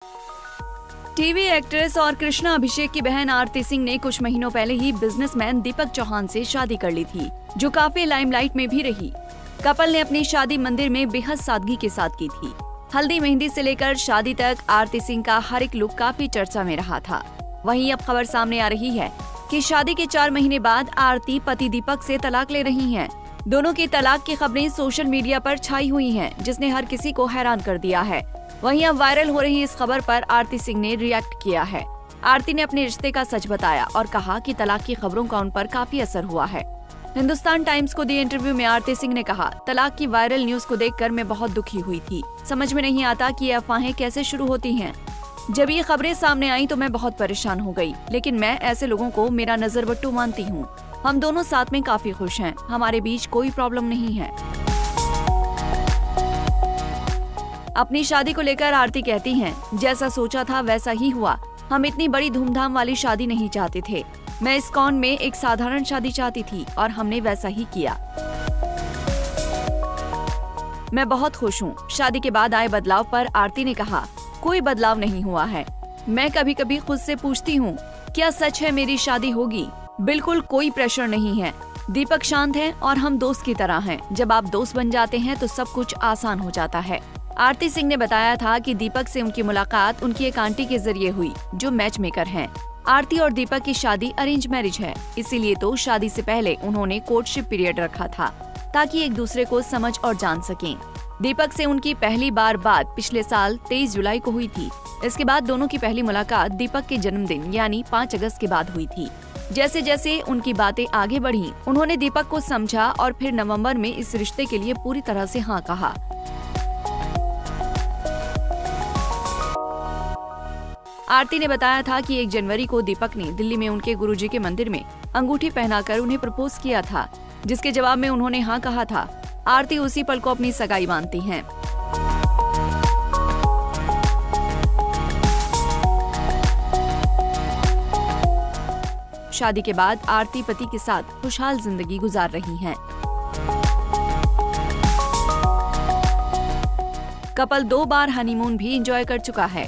TV actress और कृष्णा अभिषेक की बहन आरती सिंह ने कुछ महीनों पहले ही बिजनेसमैन दीपक चौहान से शादी कर ली थी, जो काफी लाइमलाइट में भी रही। कपल ने अपनी शादी मंदिर में बेहद सादगी के साथ की थी। हल्दी मेहंदी से लेकर शादी तक आरती सिंह का हर एक लुक काफी चर्चा में रहा था। वहीं अब खबर सामने आ रही है कि शादी के 4 महीने बाद आरती पति दीपक से तलाक ले रही हैं। दोनों की तलाक की खबरें सोशल मीडिया पर छाई हुई हैं, जिसने हर किसी को हैरान कर दिया है। वहीं अब वायरल हो रही इस खबर पर आरती सिंह ने रिएक्ट किया है। आरती ने अपने रिश्ते का सच बताया और कहा कि तलाक की खबरों का उन पर काफी असर हुआ है। हिंदुस्तान टाइम्स को दिए इंटरव्यू में आरती सिंह ने कहा, तलाक की वायरल न्यूज को देखकर मैं बहुत दुखी हुई थी। समझ में नहीं आता कि ये अफवाहें कैसे शुरू होती हैं। जब ये खबरें सामने आई तो मैं बहुत परेशान हो गई, लेकिन मैं ऐसे लोगों को मेरा नजरबट्टू मानती हूँ। हम दोनों साथ में काफी खुश हैं, हमारे बीच कोई प्रॉब्लम नहीं है। अपनी शादी को लेकर आरती कहती हैं, जैसा सोचा था वैसा ही हुआ। हम इतनी बड़ी धूमधाम वाली शादी नहीं चाहते थे। मैं इस्कॉन में एक साधारण शादी चाहती थी और हमने वैसा ही किया। मैं बहुत खुश हूँ। शादी के बाद आए बदलाव पर आरती ने कहा, कोई बदलाव नहीं हुआ है। मैं कभी कभी खुद से पूछती हूँ, क्या सच है मेरी शादी होगी? बिल्कुल कोई प्रेशर नहीं है। दीपक शांत है और हम दोस्त की तरह हैं। जब आप दोस्त बन जाते हैं तो सब कुछ आसान हो जाता है। आरती सिंह ने बताया था कि दीपक से उनकी मुलाकात उनकी एक आंटी के जरिए हुई, जो मैच मेकर हैं। आरती और दीपक की शादी अरेंज मैरिज है, इसीलिए तो शादी से पहले उन्होंने कोर्टशिप पीरियड रखा था, ताकि एक दूसरे को समझ और जान सकें। दीपक से उनकी पहली बात पिछले साल 23 जुलाई को हुई थी। इसके बाद दोनों की पहली मुलाकात दीपक के जन्मदिन यानी 5 अगस्त के बाद हुई थी। जैसे जैसे उनकी बातें आगे बढ़ी, उन्होंने दीपक को समझा और फिर नवंबर में इस रिश्ते के लिए पूरी तरह से हाँ कहा। आरती ने बताया था कि 1 जनवरी को दीपक ने दिल्ली में उनके गुरुजी के मंदिर में अंगूठी पहनाकर उन्हें प्रपोज किया था, जिसके जवाब में उन्होंने हाँ कहा था। आरती उसी पल को अपनी सगाई मानती हैं। शादी के बाद आरती पति के साथ खुशहाल जिंदगी गुजार रही हैं। कपल 2 बार हनीमून भी एंजॉय कर चुका है।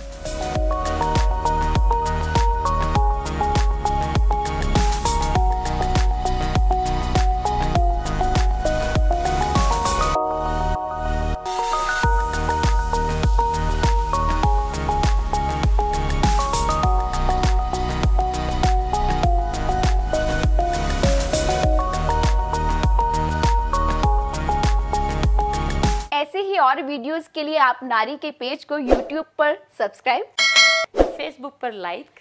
ऐसे ही और वीडियोस के लिए आप नारी के पेज को YouTube पर सब्सक्राइब, Facebook पर लाइक